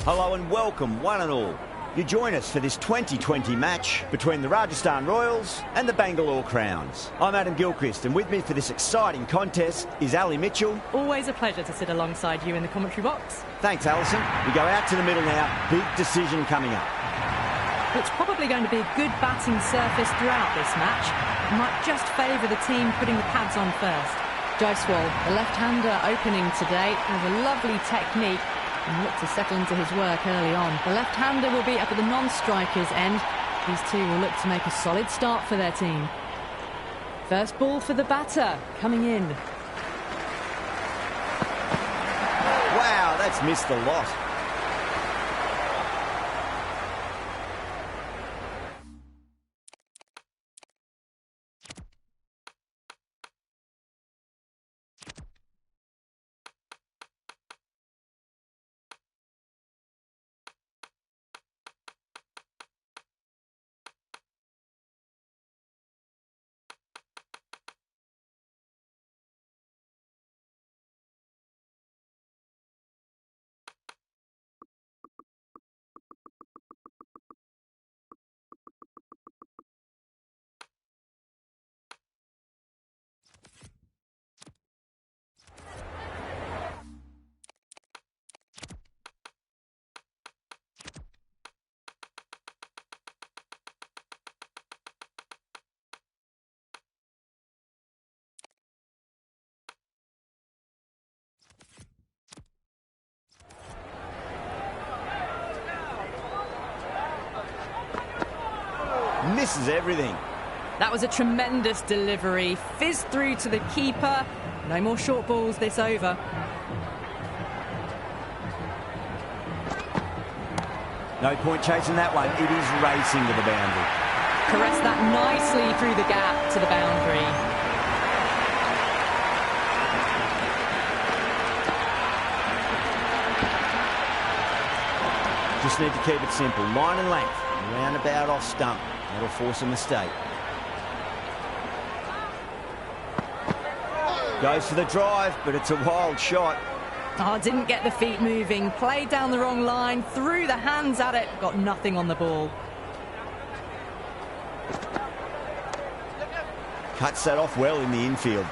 Hello and welcome, one and all. You join us for this 2020 match between the Rajasthan Royals and the Bangalore Crowns. I'm Adam Gilchrist, and with me for this exciting contest is Ali Mitchell. Always a pleasure to sit alongside you in the commentary box. Thanks, Alison. We go out to the middle now. Big decision coming up. It's probably going to be a good batting surface throughout this match. It might just favour the team putting the pads on first. Jaiswal, the left-hander opening today, has a lovely technique and look to settle into his work early on. The left-hander will be up at the non-striker's end. These two will look to make a solid start for their team. First ball for the batter, coming in. Wow, that's missed the lot. Misses everything. That was a tremendous delivery. Fizzed through to the keeper. No more short balls this over. No point chasing that one. It is racing to the boundary. Caressed that nicely through the gap to the boundary. Just need to keep it simple. Line and length. Roundabout off stump. That'll force a mistake. Goes for the drive, but it's a wild shot. Oh, didn't get the feet moving. Played down the wrong line. Threw the hands at it. Got nothing on the ball. Cuts that off well in the infield.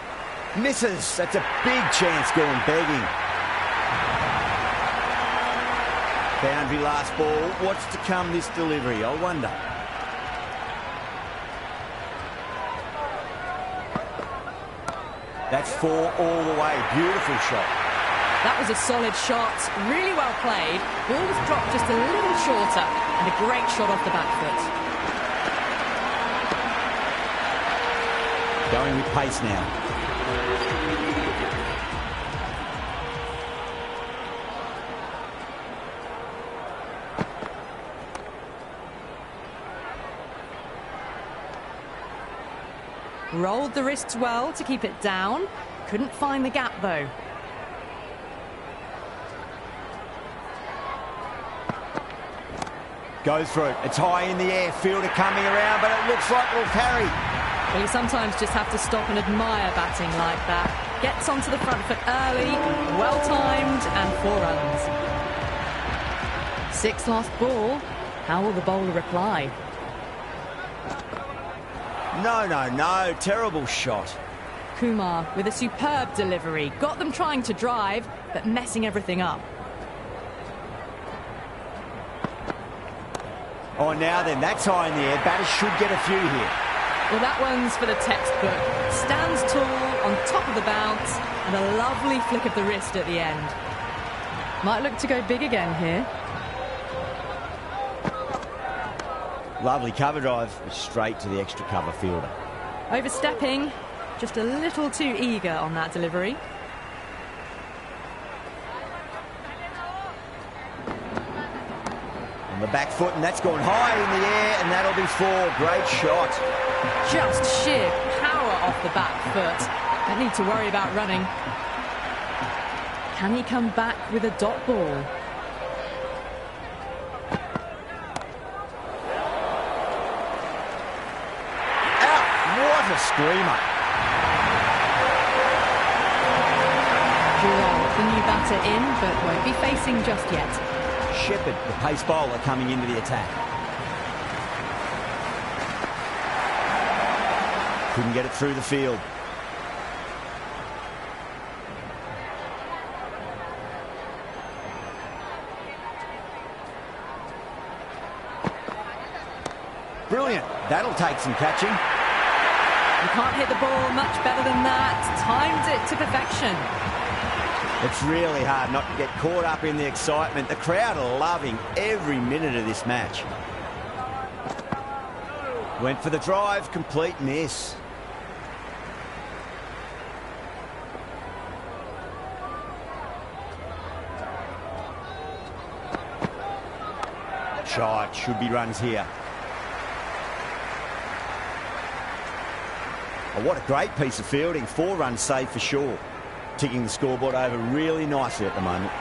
Misses. That's a big chance going begging. Boundary last ball. What's to come this delivery? I wonder. That's 4 all the way. Beautiful shot. That was a solid shot. Really well played. Ball was dropped just a little shorter. And a great shot off the back foot. Going with pace now. Rolled the wrists well to keep it down. Couldn't find the gap though. Goes for it. It's high in the air. Fielder coming around, but it looks like it'll carry. Well, you sometimes just have to stop and admire batting like that. Gets onto the front foot early, well timed, and 4 runs. 6 last ball. How will the bowler reply? No. Terrible shot. Kumar with a superb delivery. Got them trying to drive, but messing everything up. Oh, now then, that's high in the air. Batters should get a few here. Well, that one's for the textbook. Stands tall, on top of the bounce, and a lovely flick of the wrist at the end. Might look to go big again here. Lovely cover drive, but straight to the extra cover fielder. Overstepping, just a little too eager on that delivery. On the back foot, and that's gone high in the air, and that'll be 4. Great shot. Just sheer power off the back foot. Don't need to worry about running. Can he come back with a dot ball? What a screamer. Virat, the new batter in, but won't be facing just yet. Shepherd, the pace bowler, coming into the attack. Couldn't get it through the field. Brilliant. That'll take some catching. You can't hit the ball much better than that. Timed it to perfection. It's really hard not to get caught up in the excitement. The crowd are loving every minute of this match. Went for the drive, complete miss. Shot, should be runs here. Oh, what a great piece of fielding. 4 runs saved for sure. Ticking the scoreboard over really nicely at the moment.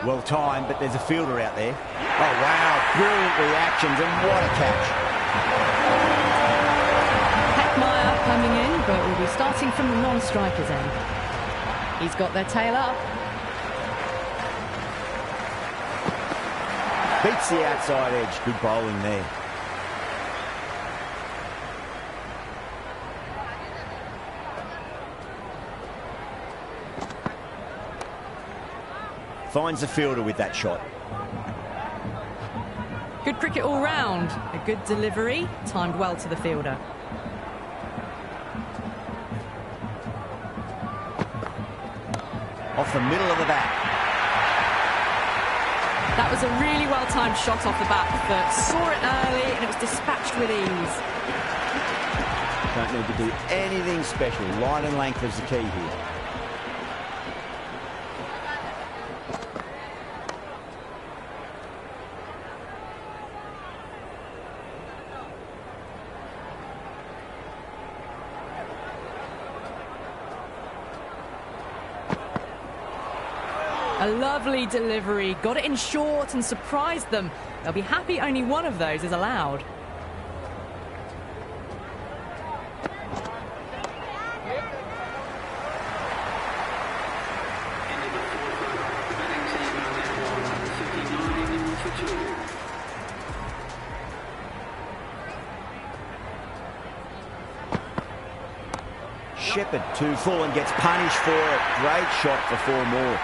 Well timed, but there's a fielder out there. Oh, wow. Brilliant reactions, and what a catch. Heckmeyer coming in, but will be starting from the non-striker's end. He's got their tail up. Beats the outside edge. Good bowling there. Finds the fielder with that shot. Good cricket all round. A good delivery, timed well to the fielder. Off the middle of the bat. That was a really well-timed shot off the back foot. Saw it early and it was dispatched with ease. Don't need to do anything special. Line and length is the key here. A lovely delivery, got it in short and surprised them. They'll be happy only one of those is allowed. Shepherd, 2 full and gets punished for it. Great shot for 4 more.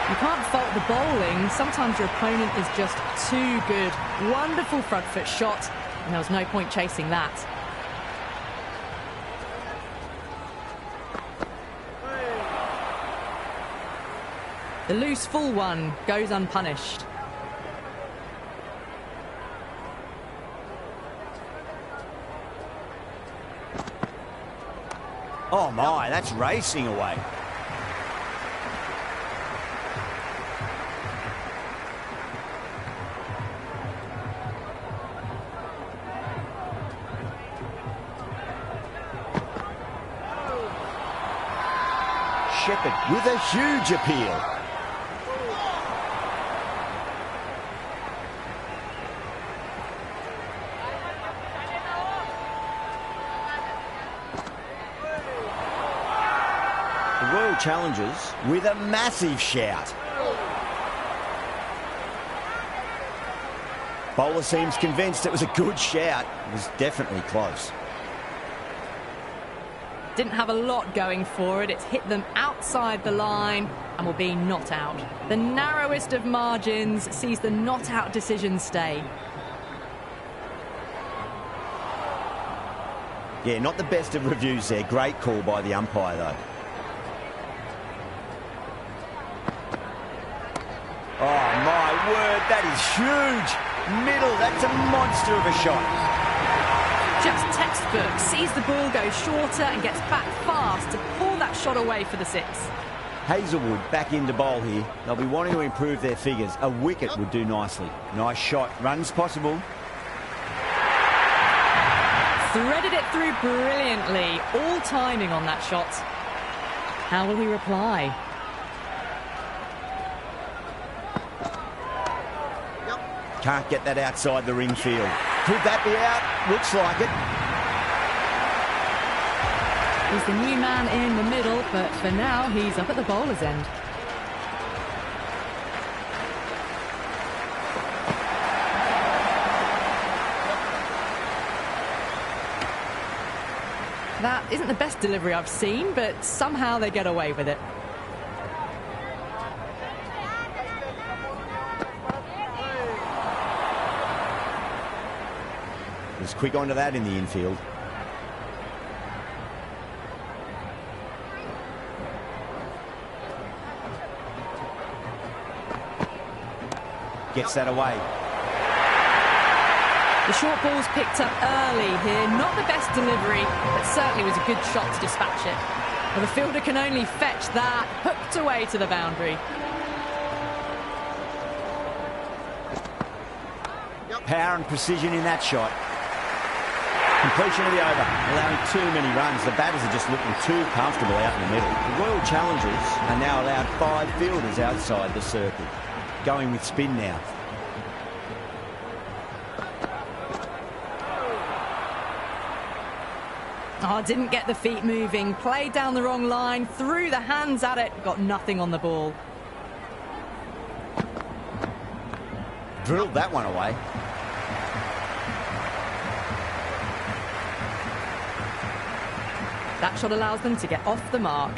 You can't fault the bowling. Sometimes your opponent is just too good. Wonderful front foot shot, and there was no point chasing that. The loose full one goes unpunished. Oh my, that's racing away. Shepherd with a huge appeal. The Royal Challengers with a massive shout. Bowler seems convinced it was a good shout. It was definitely close. Didn't have a lot going for it. It's hit them outside the line and will be not out. The narrowest of margins sees the not out decision stay. Yeah, not the best of reviews there. Great call by the umpire, though. Oh, my word, that is huge. Middle, that's a monster of a shot. Just textbook, sees the ball go shorter and gets back fast to pull that shot away for the 6. Hazelwood back into bowl here. They'll be wanting to improve their figures. A wicket would do nicely. Nice shot. Runs possible. threaded it through brilliantly. All timing on that shot. How will he reply? Can't get that outside the ring field. Could that be out? Looks like it. He's the new man in the middle, but for now, he's up at the bowler's end. That isn't the best delivery I've seen, but somehow they get away with it. He's quick onto that in the infield. Gets that away. The short ball's picked up early here. Not the best delivery, but certainly was a good shot to dispatch it. Well, the fielder can only fetch that, hooked away to the boundary. Power and precision in that shot. Completion of the over, allowing too many runs. The batters are just looking too comfortable out in the middle. The Royal Challengers are now allowed 5 fielders outside the circle. Going with spin now. Oh, didn't get the feet moving. Played down the wrong line. Threw the hands at it. Got nothing on the ball. Drilled that one away. That shot allows them to get off the mark.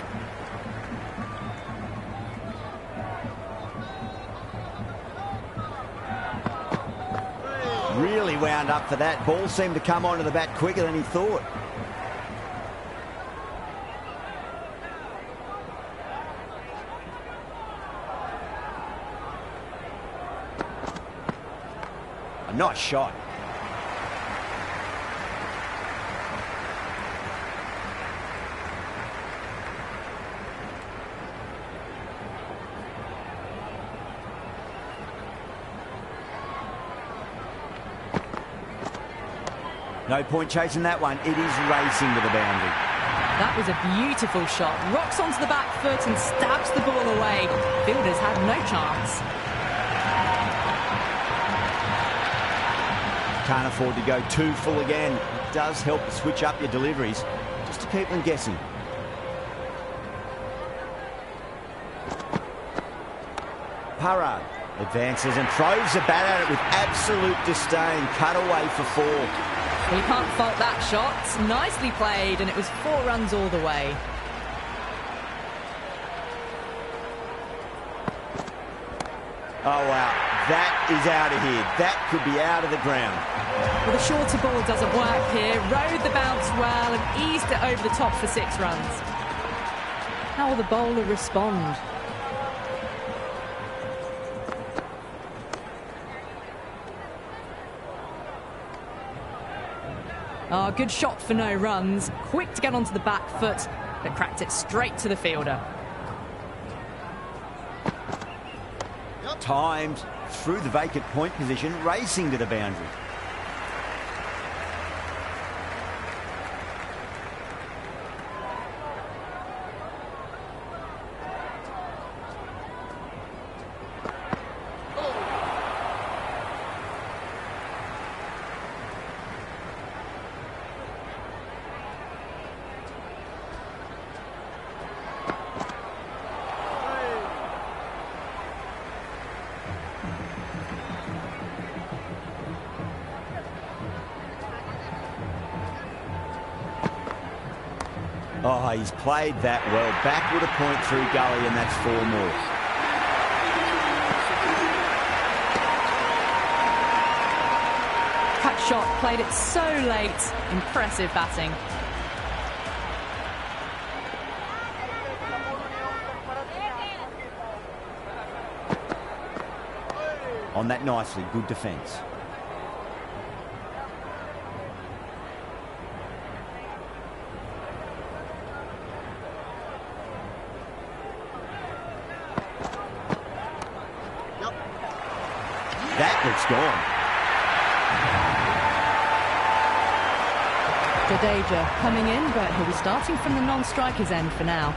Really wound up for that. Ball seemed to come onto the bat quicker than he thought. A nice shot. No point chasing that one. It is racing to the boundary. That was a beautiful shot. Rocks onto the back foot and stabs the ball away. Fielders had no chance. Can't afford to go too full again. It does help to switch up your deliveries, just to keep them guessing. Parrard advances and throws the bat at it with absolute disdain. Cut away for 4. Well, you can't fault that shot. Nicely played, and it was 4 runs all the way. Oh, wow. That is out of here. That could be out of the ground. Well, the shorter ball doesn't work here. Rode the bounce well and eased it over the top for 6 runs. How will the bowler respond? Oh, good shot for no runs. Quick to get onto the back foot, but cracked it straight to the fielder. Timed through the vacant point position, racing to the boundary. Oh, he's played that well. Backward a point through gully, and that's 4 more. Cut shot, played it so late. Impressive batting. On that nicely, good defence. That looks gone. Jadeja coming in, but he'll be starting from the non-strikers end for now.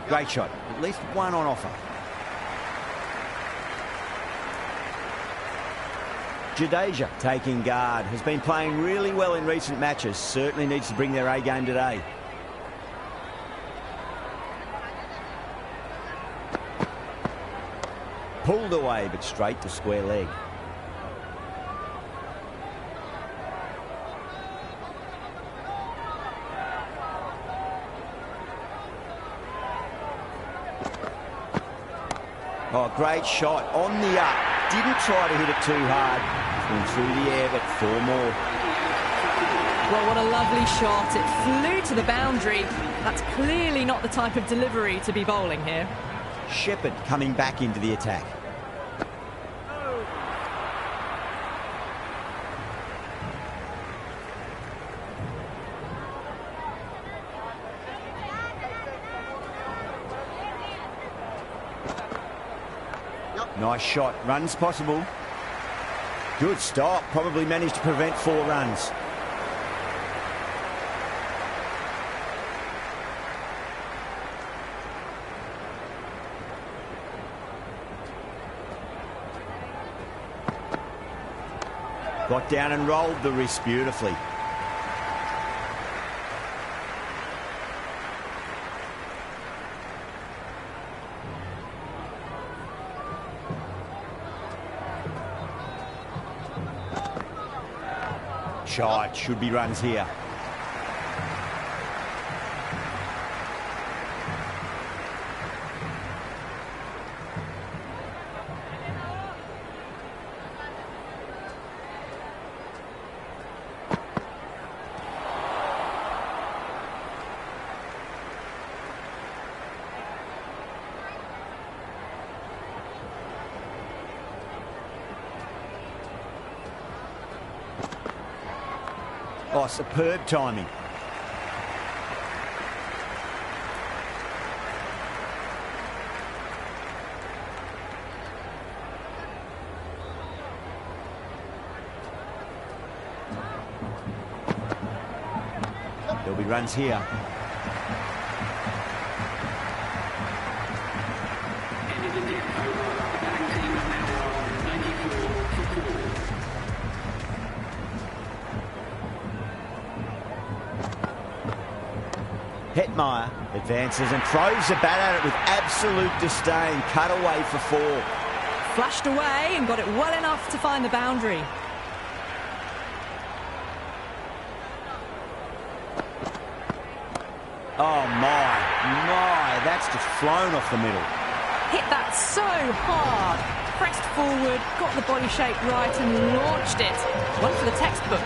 Great shot. At least one on offer. Jadeja taking guard. Has been playing really well in recent matches. Certainly needs to bring their A game today. Pulled away, but straight to square leg. Oh, great shot on the up. Didn't try to hit it too hard. Went through the air, but 4 more. Well, what a lovely shot. It flew to the boundary. That's clearly not the type of delivery to be bowling here. Shepherd coming back into the attack. Nice shot. Runs possible. Good stop. Probably managed to prevent 4 runs. Got down and rolled the wrist beautifully. Shot. Should be runs here. Oh, superb timing. There'll be runs here. Hetmeyer advances and throws the bat at it with absolute disdain. Cut away for 4. Flashed away and got it well enough to find the boundary. Oh my, that's just flown off the middle. Hit that so hard. Pressed forward, got the body shape right and launched it. One for the textbook.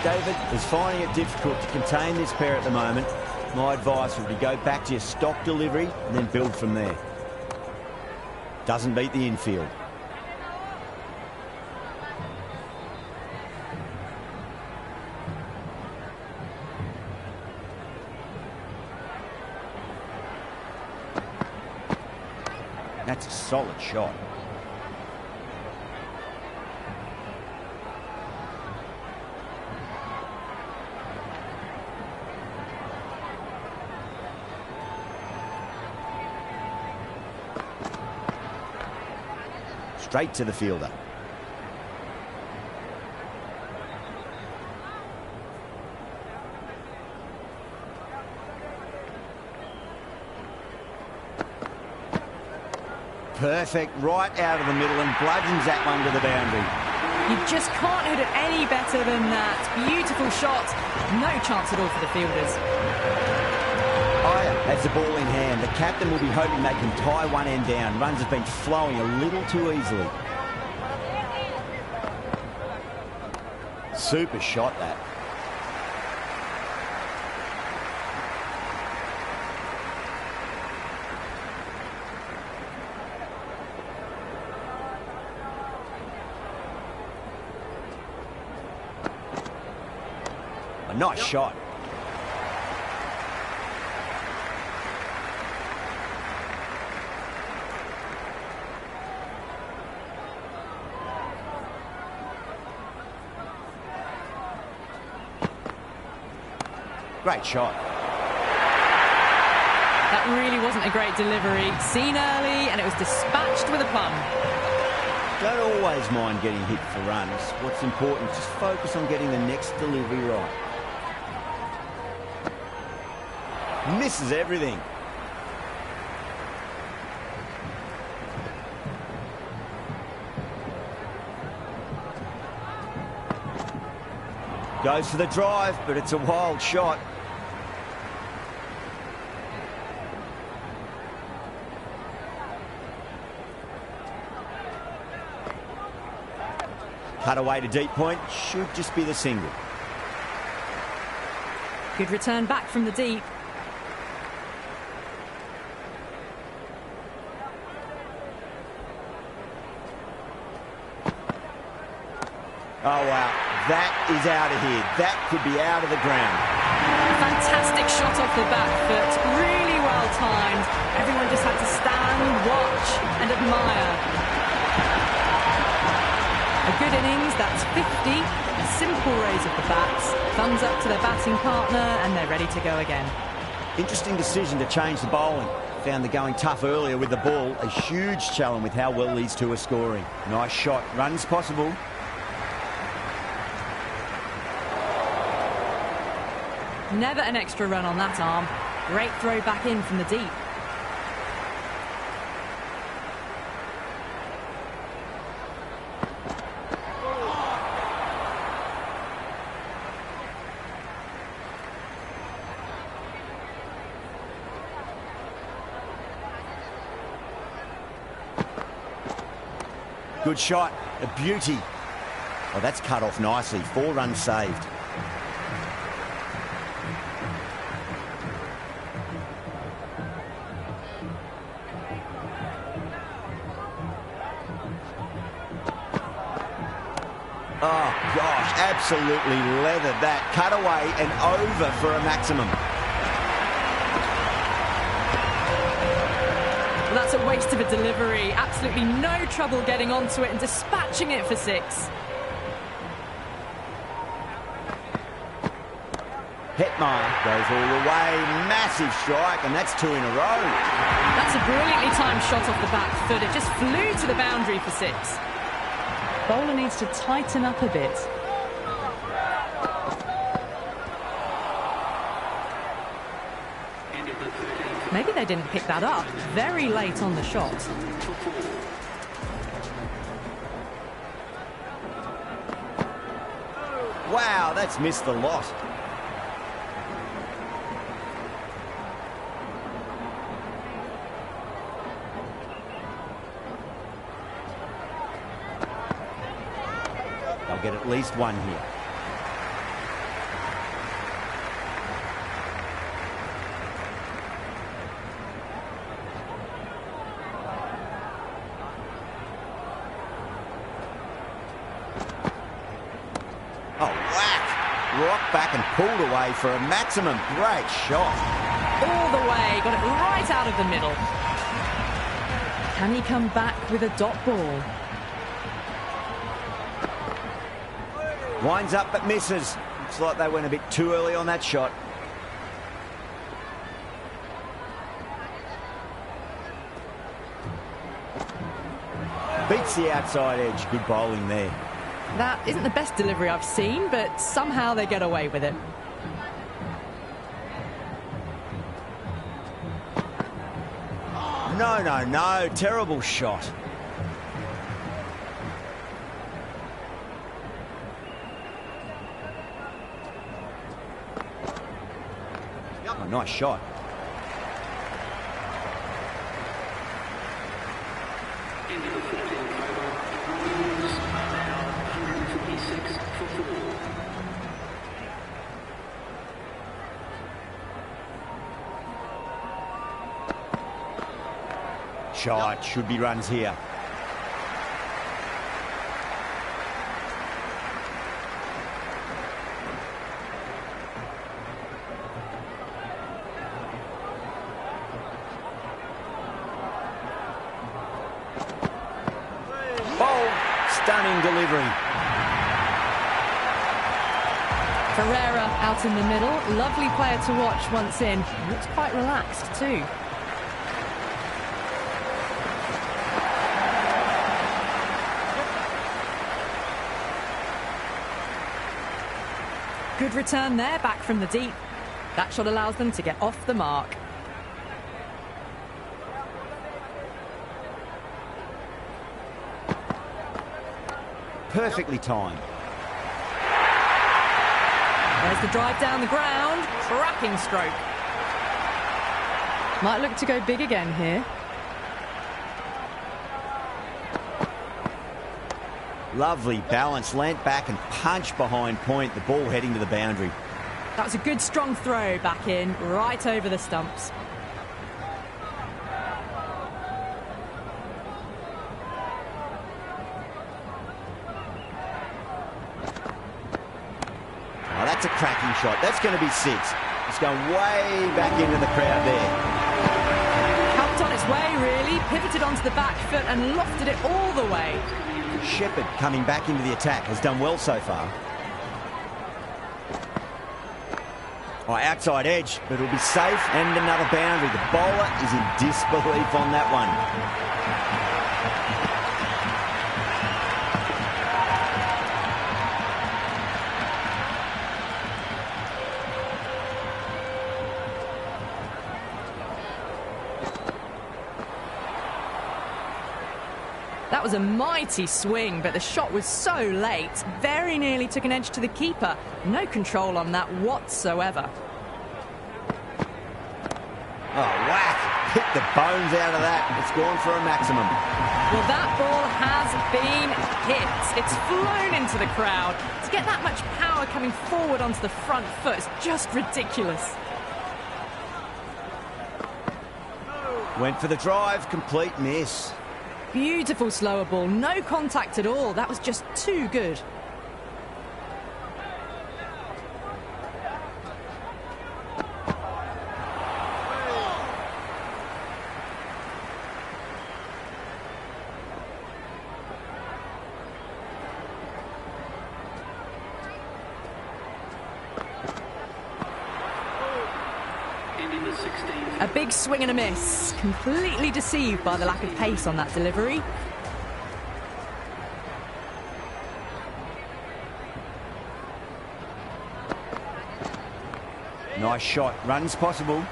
David is finding it difficult to contain this pair at the moment. My advice would be go back to your stock delivery and then build from there. Doesn't beat the infield. That's a solid shot. Straight to the fielder. Perfect, right out of the middle and bludgeons that one to the boundary. You just can't hit it any better than that. Beautiful shot. No chance at all for the fielders. Has the ball in hand. The captain will be hoping they can tie one end down. Runs have been flowing a little too easily. Super shot that. A nice shot. Great shot. That really wasn't a great delivery. Seen early, and it was dispatched with a plum. Don't always mind getting hit for runs. What's important is just focus on getting the next delivery right. Misses everything. Goes for the drive, but it's a wild shot. Cut away to deep point, should just be the single. Good return back from the deep. Oh, wow. That is out of here. That could be out of the ground. Fantastic shot off the back foot. Really well timed. Everyone just had to stand, watch and admire. A good innings, that's 50. A simple raise of the bats. Thumbs up to their batting partner and they're ready to go again. Interesting decision to change the bowling. Found the going tough earlier with the ball. A huge challenge with how well these two are scoring. Nice shot. Runs possible. Never an extra run on that arm. Great throw back in from the deep. Good shot. A beauty. Oh, that's cut off nicely. 4 runs saved. Oh, gosh, absolutely leathered that. Cut away and over for a maximum. Well, that's a waste of a delivery. Absolutely no trouble getting onto it and dispatching it for 6. Hetmeyer goes all the way. Massive strike, and that's 2 in a row. That's a brilliantly timed shot off the back foot. It just flew to the boundary for 6. Bowler needs to tighten up a bit. Maybe they didn't pick that up very late on the shot. Wow, that's missed the lot. They'll get at least 1 here. Oh, whack! Rocked back and pulled away for a maximum. Great shot. All the way, got it right out of the middle. Can he come back with a dot ball? Winds up but misses. Looks like they went a bit too early on that shot. Beats the outside edge. Good bowling there. That isn't the best delivery I've seen, but somehow they get away with it. No, no, no. Terrible shot. Oh, nice shot. Shot, should be runs here. Stunning delivery. Ferreira out in the middle. Lovely player to watch once in. Looks quite relaxed too. Good return there, back from the deep. That shot allows them to get off the mark. Perfectly timed. There's the drive down the ground. Cracking stroke. Might look to go big again here. Lovely balance, leant back and punched behind point, the ball heading to the boundary. That was a good strong throw back in, right over the stumps. Oh, that's a cracking shot. That's going to be 6. It's going way back into the crowd there. Helped on its way, really. Pivoted onto the back foot and lofted it all the way. Shepherd coming back into the attack has done well so far. Oh, outside edge, but it'll be safe and another boundary. The bowler is in disbelief on that one. That was a mighty swing, but the shot was so late. Very nearly took an edge to the keeper. No control on that whatsoever. Oh, whack! Hit the bones out of that. It's gone for a maximum. Well, that ball has been hit. It's flown into the crowd. To get that much power coming forward onto the front foot is just ridiculous. Went for the drive, complete miss. Beautiful slower ball, no contact at all. That was just too good. A big swing and a miss. Completely deceived by the lack of pace on that delivery. Nice shot. Runs possible.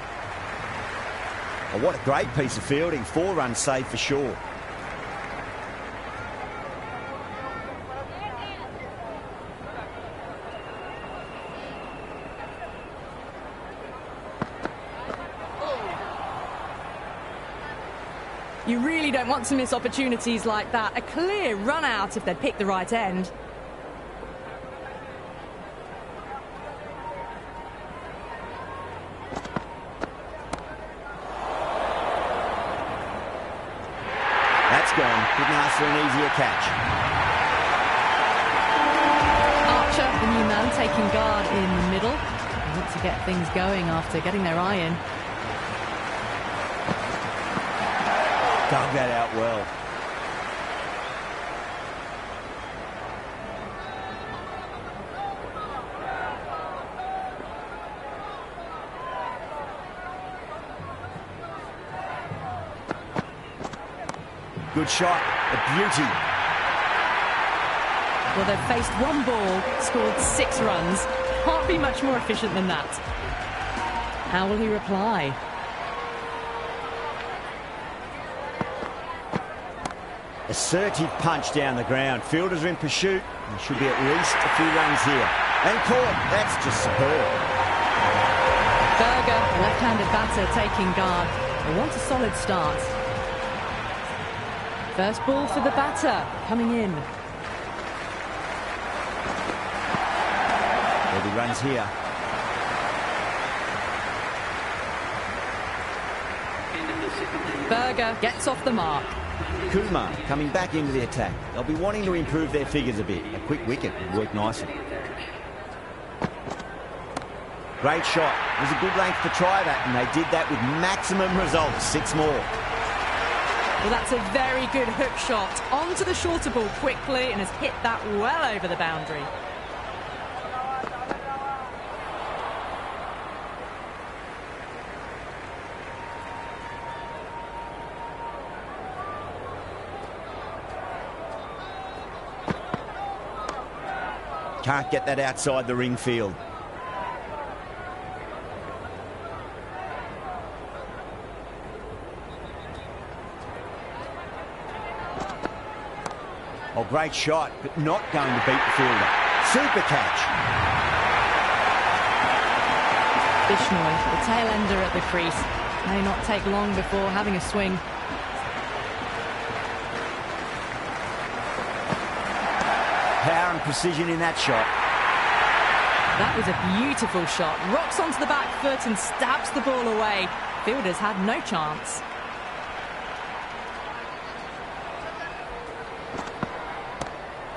Oh, what a great piece of fielding. 4 runs saved for sure. You really don't want to miss opportunities like that. A clear run out if they pick the right end. That's gone. Couldn't ask for an easier catch. Archer, the new man, taking guard in the middle. They want to get things going after getting their eye in. Dug that out well. Good shot, a beauty. Well, they've faced one ball, scored 6 runs. Can't be much more efficient than that. How will he reply? Assertive punch down the ground. Fielders are in pursuit. There should be at least a few runs here. And caught. That's just superb. Berger, the left-handed batter, taking guard. They want a solid start. First ball for the batter, coming in. There'll be runs here. Berger gets off the mark. Kumar coming back into the attack. They'll be wanting to improve their figures a bit. A quick wicket would work nicely. Great shot. It was a good length to try that, and they did that with maximum results. 6 more. Well, that's a very good hook shot. Onto the shorter ball quickly and has hit that well over the boundary. Can't get that outside the ring field. Oh, great shot, but not going to beat the fielder. Super catch. Bishnoi, the tail ender at the crease. May not take long before having a swing. Power and precision in that shot. That was a beautiful shot. Rocks onto the back foot and stabs the ball away. Fielders had no chance.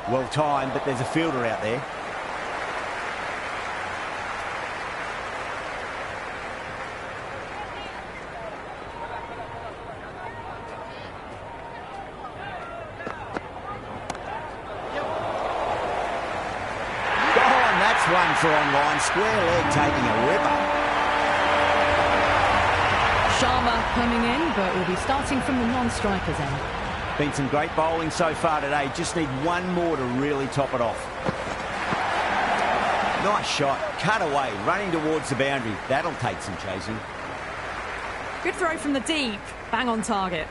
Well timed, but there's a fielder out there. One for online, square leg taking a ripper. Sharma coming in, but will be starting from the non-strikers end. Been some great bowling so far today, just need one more to really top it off. Nice shot, cut away, running towards the boundary. That'll take some chasing. Good throw from the deep, bang on target.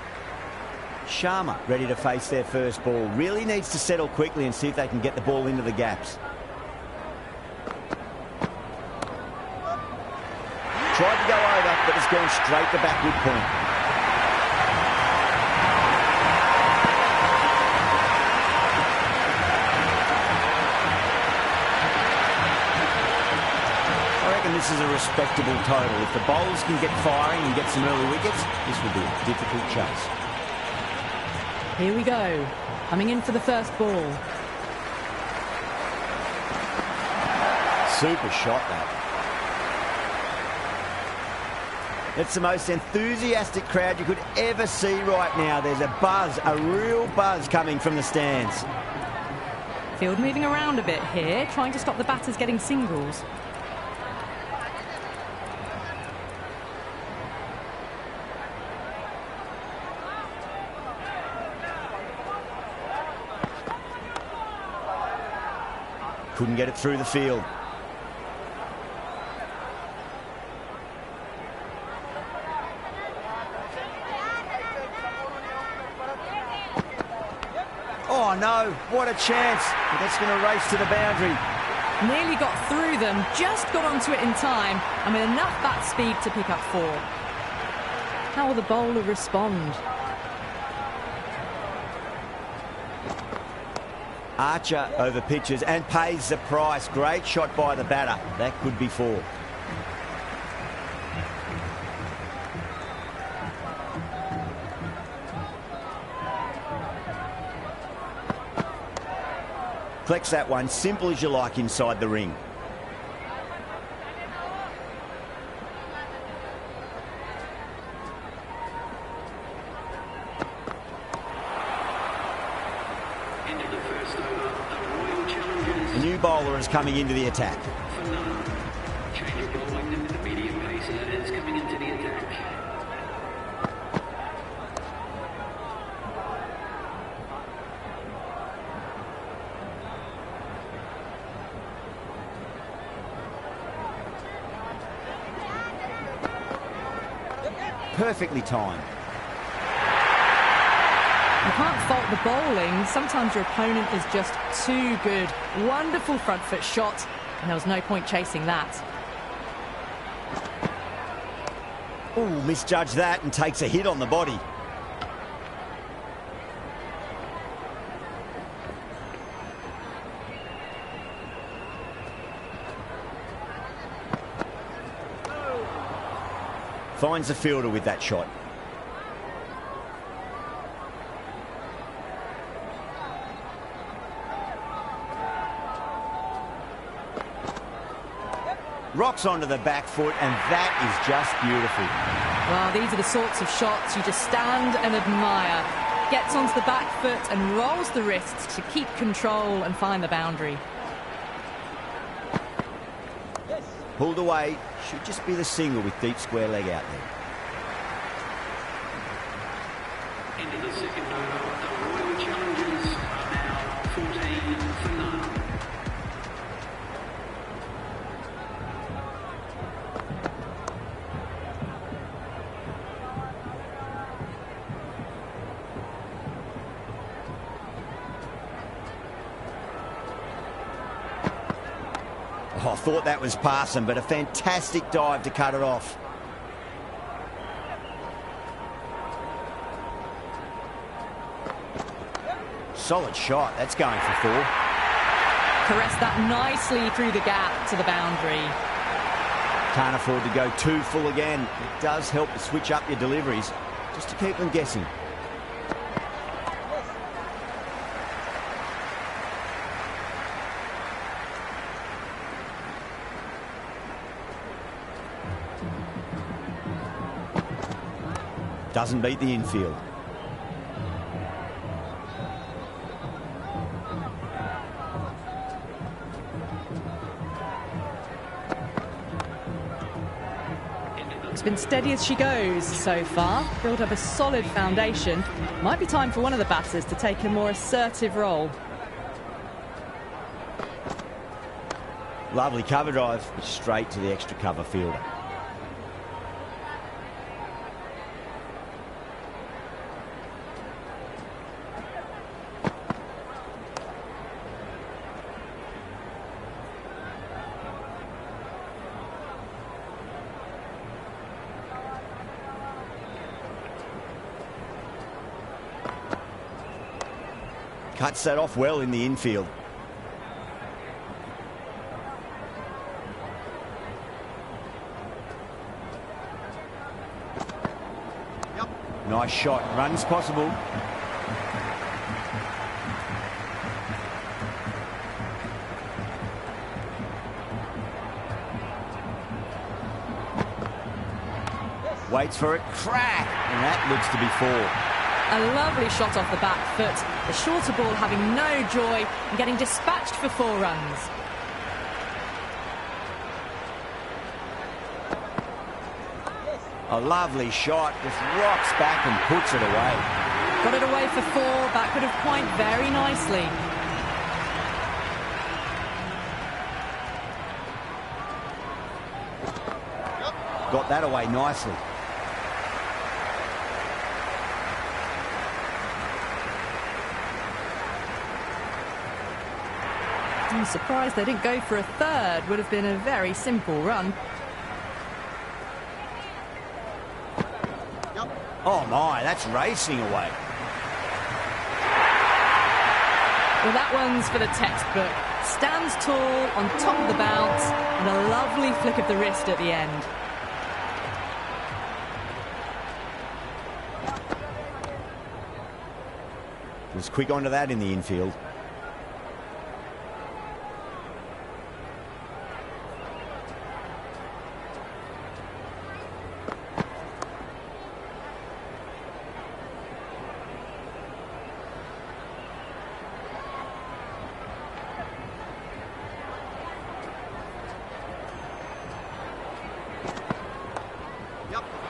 Sharma ready to face their first ball. Really needs to settle quickly and see if they can get the ball into the gaps. Tried to go over, but has gone straight to backward point. I reckon this is a respectable total. If the bowlers can get firing and get some early wickets, this will be a difficult chase. Here we go. Coming in for the first ball. Super shot, that. It's the most enthusiastic crowd you could ever see right now. There's a buzz, a real buzz coming from the stands. Field moving around a bit here, trying to stop the batters getting singles. Couldn't get it through the field. Oh no, what a chance. But that's going to race to the boundary. Nearly got through them, just got onto it in time, and with enough bat speed to pick up 4. How will the bowler respond? Archer over pitches and pays the price. Great shot by the batter. That could be 4. Flex that one, simple as you like inside the ring. Into the first over, the Royal Challengers. A new bowler is coming into the attack. Change of bowling, the medium pacer is coming into the attack. Perfectly timed. You can't fault the bowling. Sometimes your opponent is just too good. Wonderful front foot shot, and there was no point chasing that. Oh, misjudged that and takes a hit on the body. Finds the fielder with that shot. Rocks onto the back foot, and that is just beautiful. Well, these are the sorts of shots you just stand and admire. Gets onto the back foot and rolls the wrists to keep control and find the boundary. Pulled away. Should just be the single with deep square leg out there. Into the second over, the Royal Challengers are now 14 for none. Oh, I thought that was passing, but a fantastic dive to cut it off. Solid shot. That's going for 4. Caressed that nicely through the gap to the boundary. Can't afford to go too full again. It does help to switch up your deliveries, just to keep them guessing. Doesn't beat the infield. It's been steady as she goes so far. Built up a solid foundation. Might be time for one of the batters to take a more assertive role. Lovely cover drive, straight to the extra cover fielder. Cuts that off well in the infield. Yep. Nice shot. Runs possible. Waits for it. Crack! And that looks to be 4. A lovely shot off the back foot. The shorter ball having no joy and getting dispatched for 4 runs. A lovely shot. Just rocks back and puts it away. Got it away for 4. Backward of point very nicely. Got that away nicely. I'm surprised they didn't go for a 3rd. Would have been a very simple run. Oh my, that's racing away. Well, that one's for the textbook. Stands tall on top of the bounce and a lovely flick of the wrist at the end. Was quick onto that in the infield.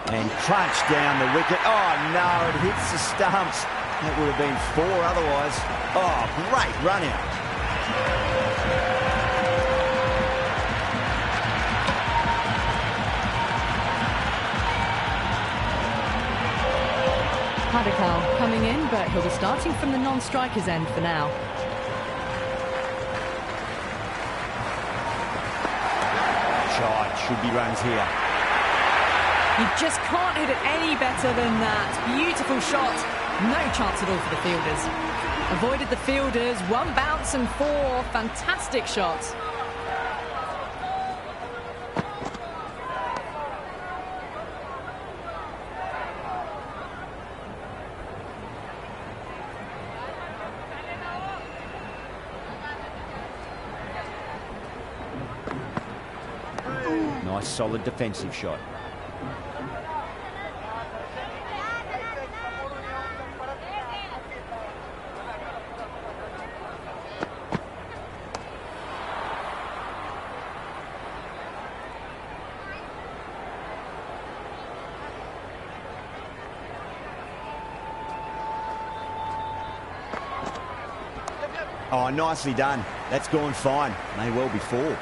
And crunched down the wicket. Oh no, it hits the stumps. That would have been 4 otherwise. Oh, great run out. Hadekal coming in, but he'll be starting from the non-striker's end for now. Shot, should be runs here. You just can't hit it any better than that. Beautiful shot. No chance at all for the fielders. Avoided the fielders. 1 bounce and 4. Fantastic shots. Nice solid defensive shot. Oh, nicely done. That's gone fine. May well be 4.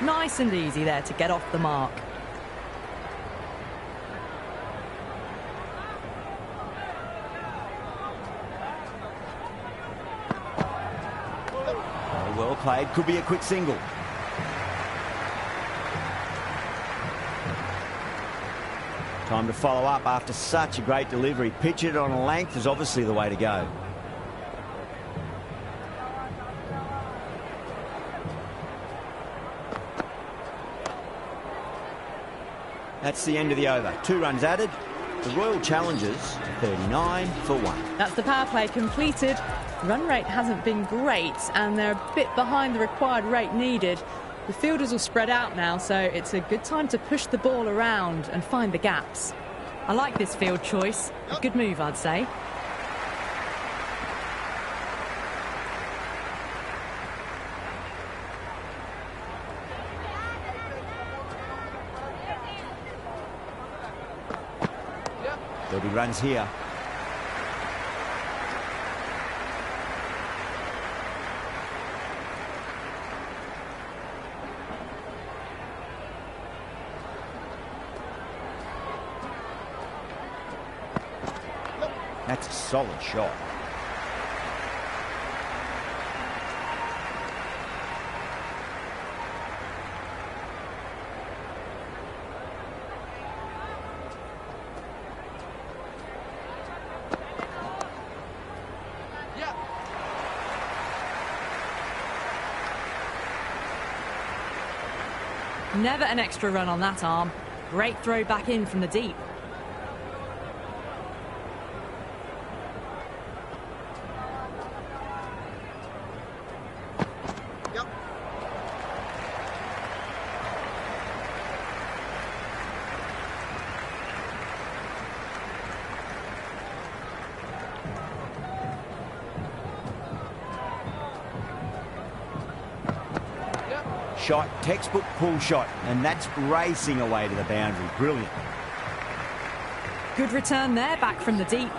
Nice and easy there to get off the mark. Oh, well played. Could be a quick single. Time to follow up after such a great delivery. Pitch it on a length is obviously the way to go. That's the end of the over. 2 runs added. The Royal Challengers 39 for 1. That's the power play completed. Run rate hasn't been great and they're a bit behind the required rate needed. The fielders will spread out now, so it's a good time to push the ball around and find the gaps. I like this field choice. A good move, I'd say. There'll be runs here. That's a solid shot. Never an extra run on that arm. Great throw back in from the deep. Shot, textbook pull shot, and that's racing away to the boundary. Brilliant. Good return there, back from the deep.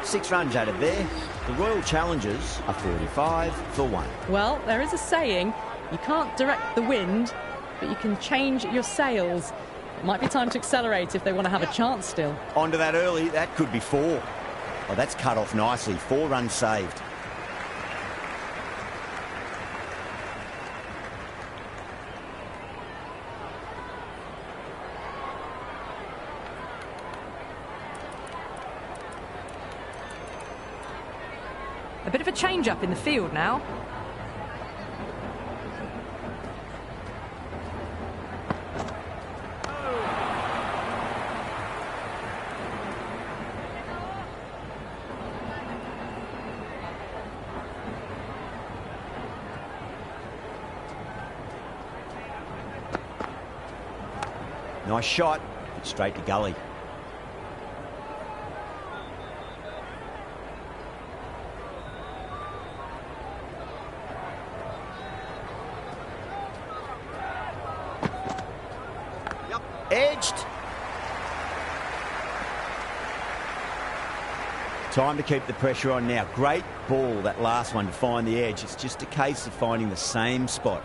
6 runs added there. The Royal Challengers are 45 for 1. Well, there is a saying, you can't direct the wind, but you can change your sails. It might be time to accelerate if they want to have a chance still. Onto that early, that could be 4. Oh, that's cut off nicely. 4 runs saved. A bit of a change-up in the field now. Nice shot, straight to gully. Edged. Time to keep the pressure on now. Great ball, that last one, to find the edge. It's just a case of finding the same spot.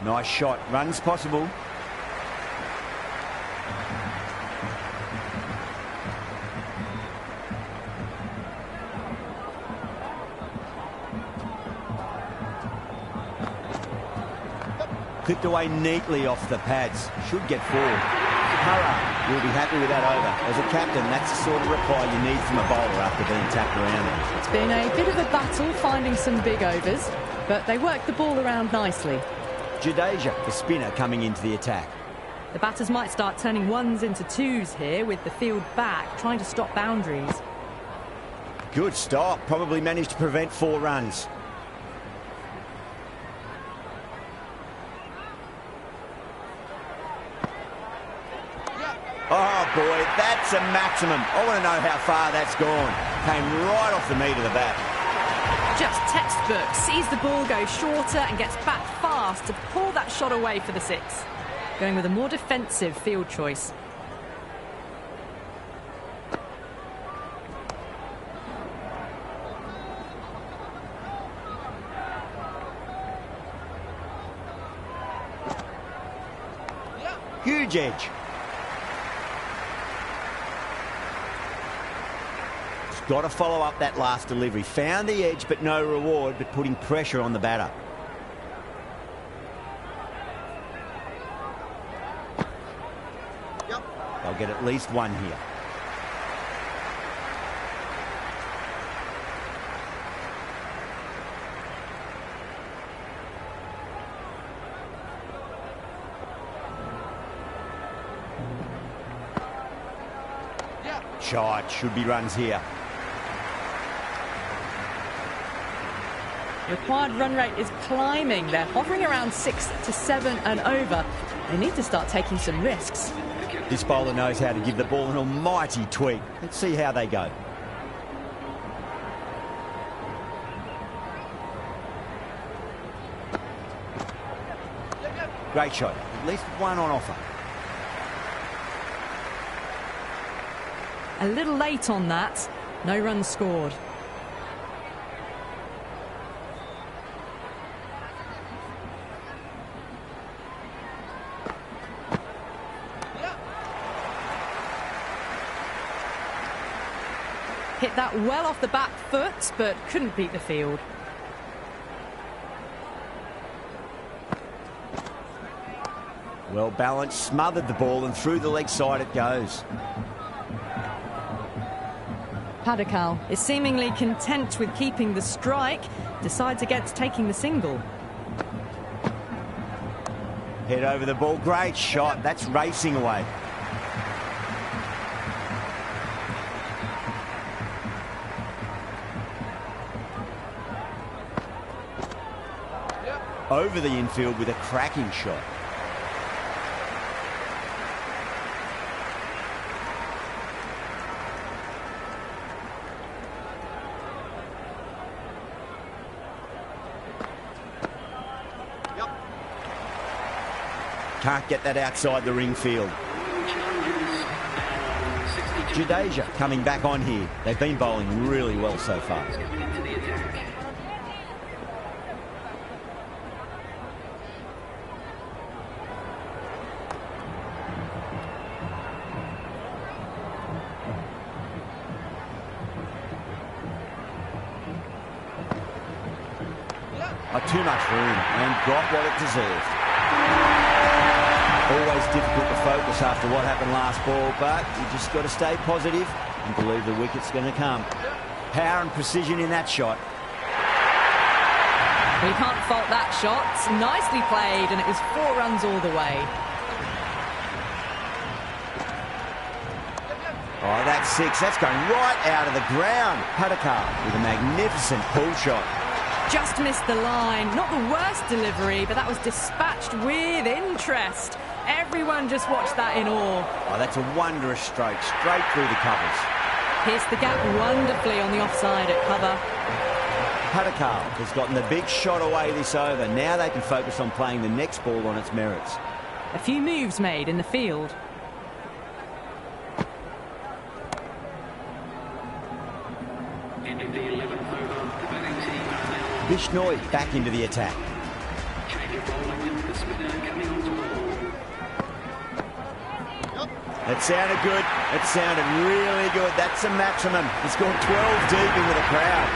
Nice shot. Runs possible. Clipped away neatly off the pads. Should get forward. Hurrah will be happy with that over. As a captain, that's the sort of reply you need from a bowler after being tapped around. It's been a bit of a battle finding some big overs, but they worked the ball around nicely. Jadeja, the spinner, coming into the attack. The batters might start turning 1s into 2s here with the field back, trying to stop boundaries. Good stop. Probably managed to prevent 4 runs. Oh, boy, that's a maximum. I want to know how far that's gone. Came right off the meat of the bat. Just textbook. Sees the ball go shorter and gets back fast to pull that shot away for the 6. Going with a more defensive field choice. huge edge. He's got to follow up that last delivery. Found the edge, but no reward, but putting pressure on the batter. They'll get at least one here. Shot, should be runs here. Required run rate is climbing. They're hovering around 6 to 7 and over. They need to start taking some risks. This bowler knows how to give the ball an almighty tweak. Let's see how they go. Great shot. At least one on offer. A little late on that. No runs scored. Hit that well off the back foot, but couldn't beat the field. Well balanced, smothered the ball, and through the leg side it goes. Padikal is seemingly content with keeping the strike, decides against taking the single. Head over the ball, great shot, that's racing away. Over the infield with a cracking shot. Can't get that outside the ring field. Jadeja coming back on here. They've been bowling really well so far. Too much room and got what it deserved. Always difficult to focus after what happened last ball, but you just got to stay positive and believe the wicket's going to come. Power and precision in that shot. We can't fault that shot. Nicely played, and it was 4 runs all the way. Oh, that's 6. That's going right out of the ground. Padikal with a magnificent pull shot. Just missed the line. Not the worst delivery, but that was dispatched with interest. Everyone just watched that in awe. Oh, that's a wondrous stroke, straight through the covers. Pierced the gap wonderfully on the offside at cover. Padikal has gotten the big shot away this over. Now they can focus on playing the next ball on its merits. A few moves made in the field. Bishnoi back into the attack. That sounded good. It sounded really good. That's a maximum. It's gone 12 deep into the crowd.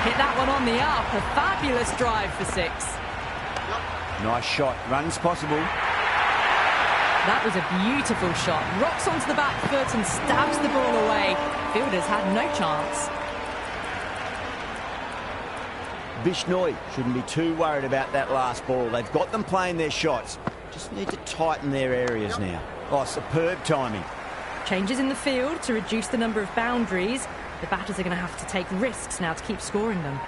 Hit that one on the up. A fabulous drive for 6. Nice shot. Runs possible. That was a beautiful shot. Rocks onto the back foot and stabs the ball away. Fielders had no chance. Bishnoi shouldn't be too worried about that last ball. They've got them playing their shots. Just need to tighten their areas now. Oh, superb timing. Changes in the field to reduce the number of boundaries. The batters are going to have to take risks now to keep scoring them.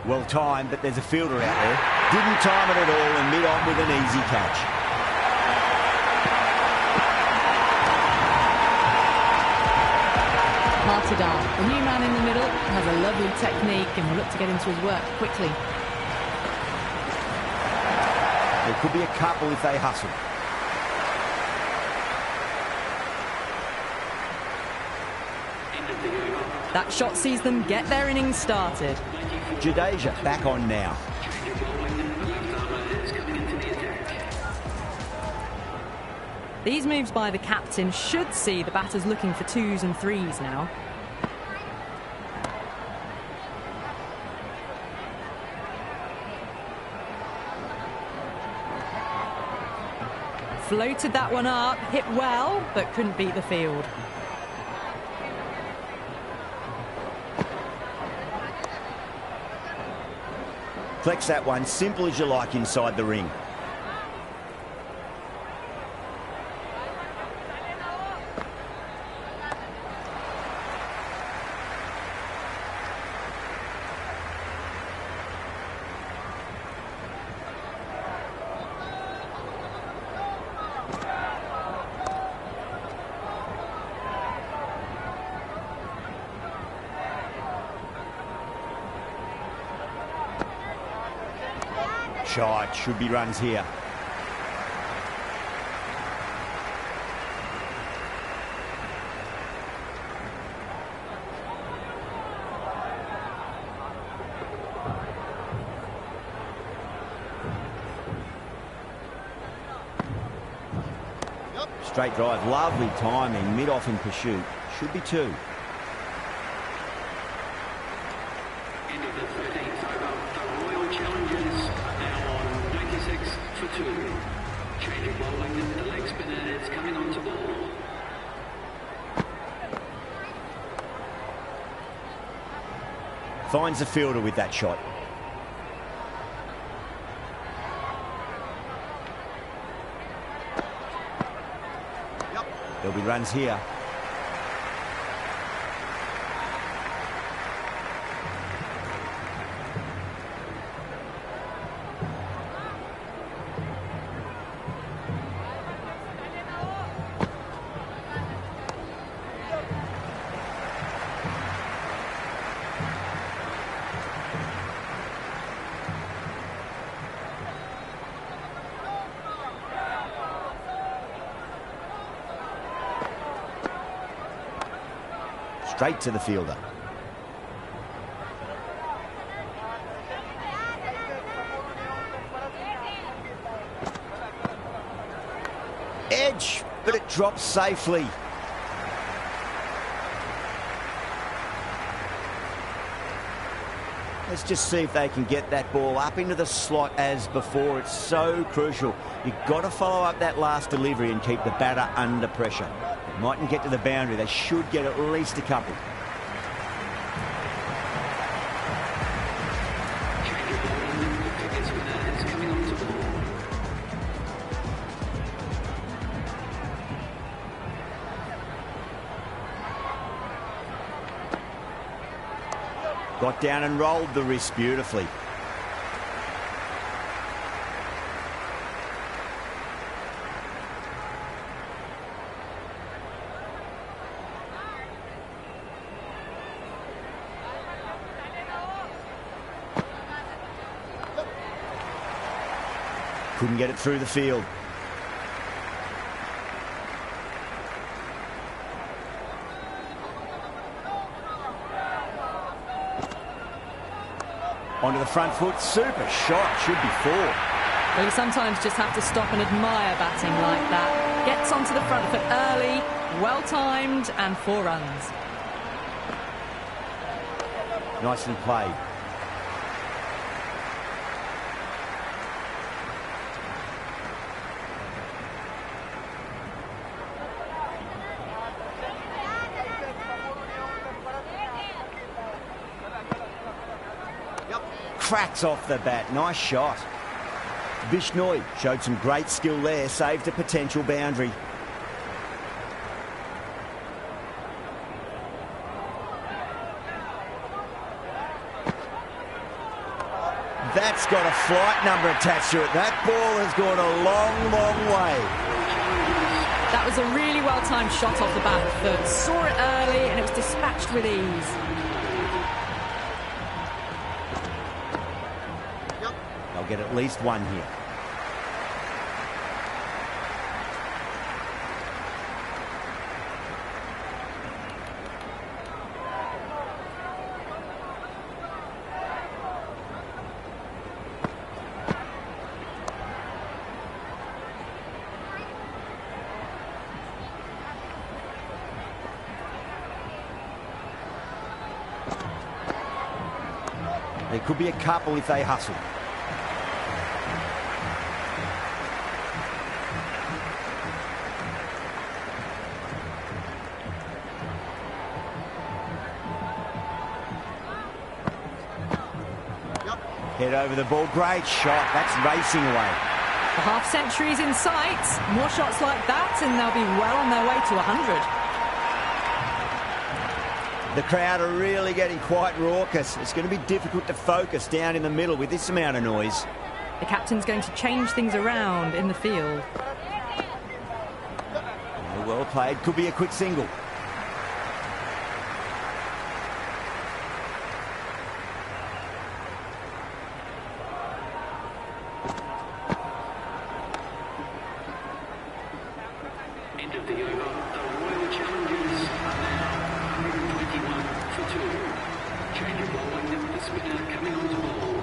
Well timed, but there's a fielder out there. Didn't time it at all and mid-on with an easy catch. Martidar, the new man in the middle, has a lovely technique and will look to get into his work quickly. Could be a couple if they hustle. That shot sees them get their innings started. Jadeja back on now. These moves by the captain should see the batters looking for 2s and 3s now. Floated that one up, hit well, but couldn't beat the field. Flex that one, simple as you like inside the ring. Shot, should be runs here. Straight drive, lovely timing, mid-off in pursuit. Should be 2. End of the 13th over. The Royal Challengers are now on 96 for 2. Change of bowling. The leg spinner is coming on to ball. Finds the fielder with that shot. There'll be runs here. Straight to the fielder. Edge, but it drops safely. Let's just see if they can get that ball up into the slot as before. It's so crucial. You've got to follow up that last delivery and keep the batter under pressure. Mightn't get to the boundary. They should get at least a couple. Got down and rolled the wrist beautifully. Couldn't get it through the field. Onto the front foot, super shot, should be 4. Well, you sometimes just have to stop and admire batting like that. Gets onto the front foot early, well timed, and 4 runs. Nicely played. Cracks off the bat, nice shot. Bishnoi showed some great skill there, saved a potential boundary. That's got a flight number attached to it. That ball has gone a long, long way. That was a really well-timed shot off the back foot. Saw it early and it was dispatched with ease. They'll get at least 1 here. There could be a couple if they hustle. Head over the ball, great shot, that's racing away. The half-century's in sight. More shots like that and they'll be well on their way to 100. The crowd are really getting quite raucous. It's going to be difficult to focus down in the middle with this amount of noise. The captain's going to change things around in the field. Well played, could be a quick single. End of the over. The Royal Challengers are now 121 for 2. Change of bowling. The spinner coming on to bowl.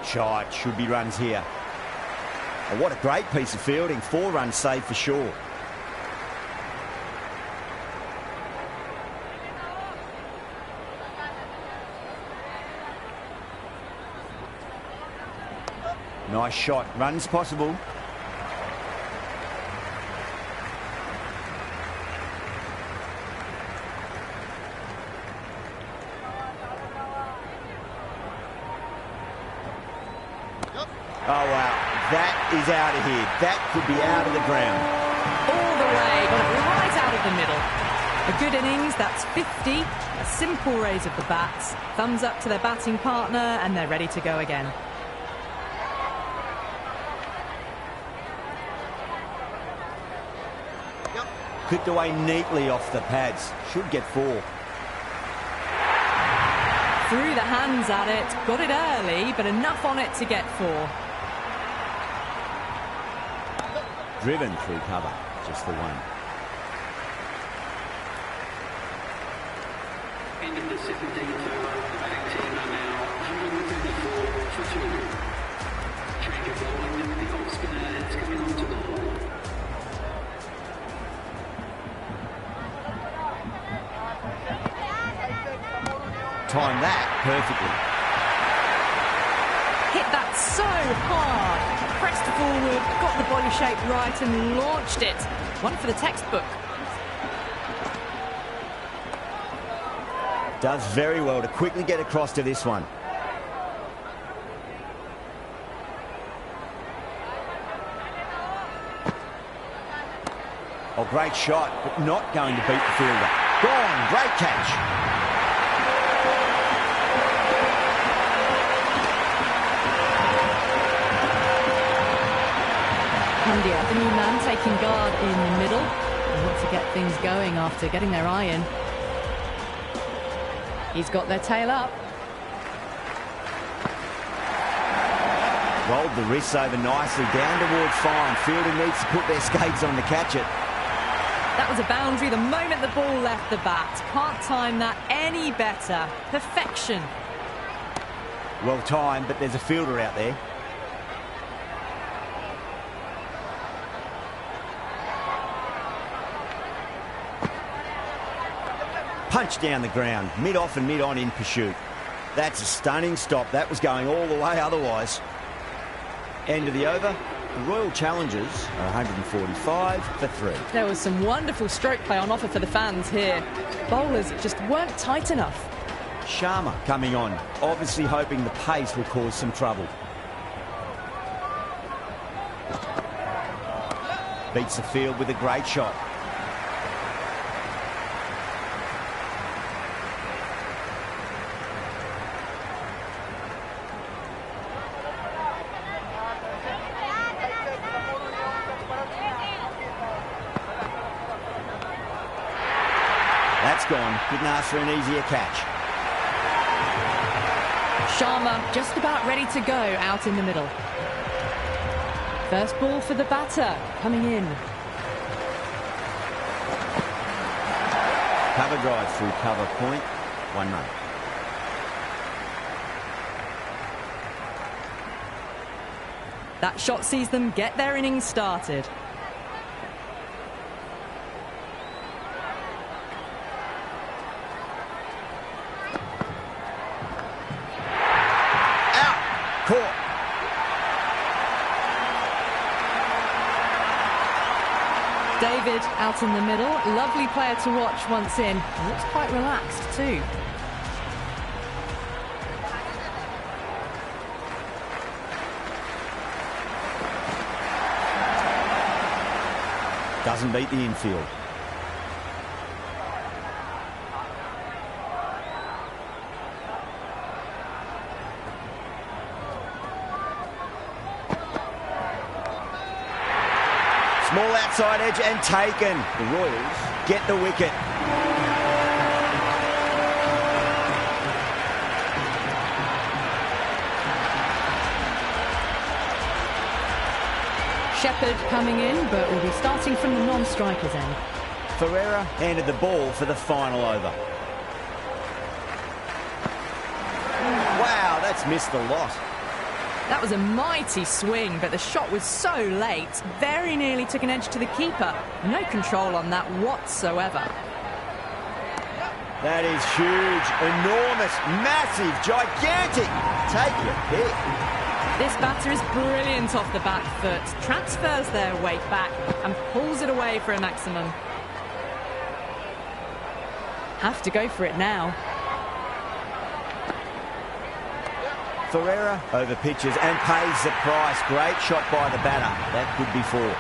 Shot, should be runs here. Oh, what a great piece of fielding. 4 runs saved for sure. Nice shot. Runs possible. Oh, wow. That is out of here. That could be out of the ground. All the way, got it right out of the middle. A good innings, that's 50. A simple raise of the bats. Thumbs up to their batting partner, and they're ready to go again. Clipped away neatly off the pads. Should get 4. Threw the hands at it, got it early, but enough on it to get 4. Driven through cover. Just the 1. End of the 17th over. The batting team are now 134 for 2. Change of bowling. The off spinner is coming on to bowl. Timed that perfectly. Hit that so hard. Pressed forward, got the body shape right and launched it. One for the textbook. Does very well to quickly get across to this one. Oh, great shot, but not going to beat the fielder. Gone, great catch. India, the new man taking guard in the middle. They want to get things going after getting their eye in. He's got their tail up. Rolled the wrists over nicely, down towards fine. Fielder needs to put their skates on to catch it. That was a boundary the moment the ball left the bat. Can't time that any better. Perfection. Well timed, but there's a fielder out there. Punch down the ground, mid-off and mid-on in pursuit. That's a stunning stop. That was going all the way otherwise. End of the over. The Royal Challengers are 145 for 3. There was some wonderful stroke play on offer for the fans here. Bowlers just weren't tight enough. Sharma coming on, obviously hoping the pace will cause some trouble. Beats the field with a great shot. That's gone. Couldn't ask for an easier catch. Sharma just about ready to go out in the middle. First ball for the batter coming in. Cover drive through cover point. 1 run. That shot sees them get their innings started. Caught. David out in the middle. Lovely player to watch once in. He looks quite relaxed too. Doesn't beat the infield. Small outside edge and taken. The Royals get the wicket. Shepherd coming in, but will be starting from the non-striker's end. Ferreira handed the ball for the final over. Wow, that's missed the lot. That was a mighty swing, but the shot was so late. Very nearly took an edge to the keeper. No control on that whatsoever. That is huge, enormous, massive, gigantic. Take your pick. This batter is brilliant off the back foot. Transfers their weight back and pulls it away for a maximum. Have to go for it now. Ferreira over pitches and pays the price. Great shot by the batter. That could be four.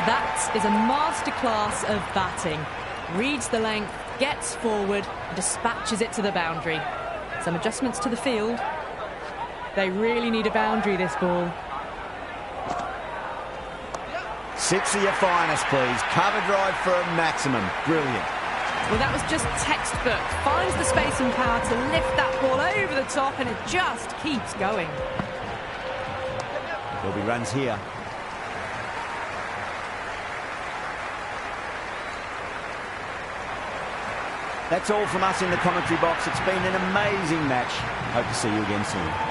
That is a masterclass of batting. Reads the length, gets forward, dispatches it to the boundary. Some adjustments to the field. They really need a boundary, this ball. Six of your finest, please. Cover drive for a maximum. Brilliant. Well, that was just textbook. Finds the space and power to lift that ball over the top, and it just keeps going. There'll be runs here. That's all from us in the commentary box. It's been an amazing match. Hope to see you again soon.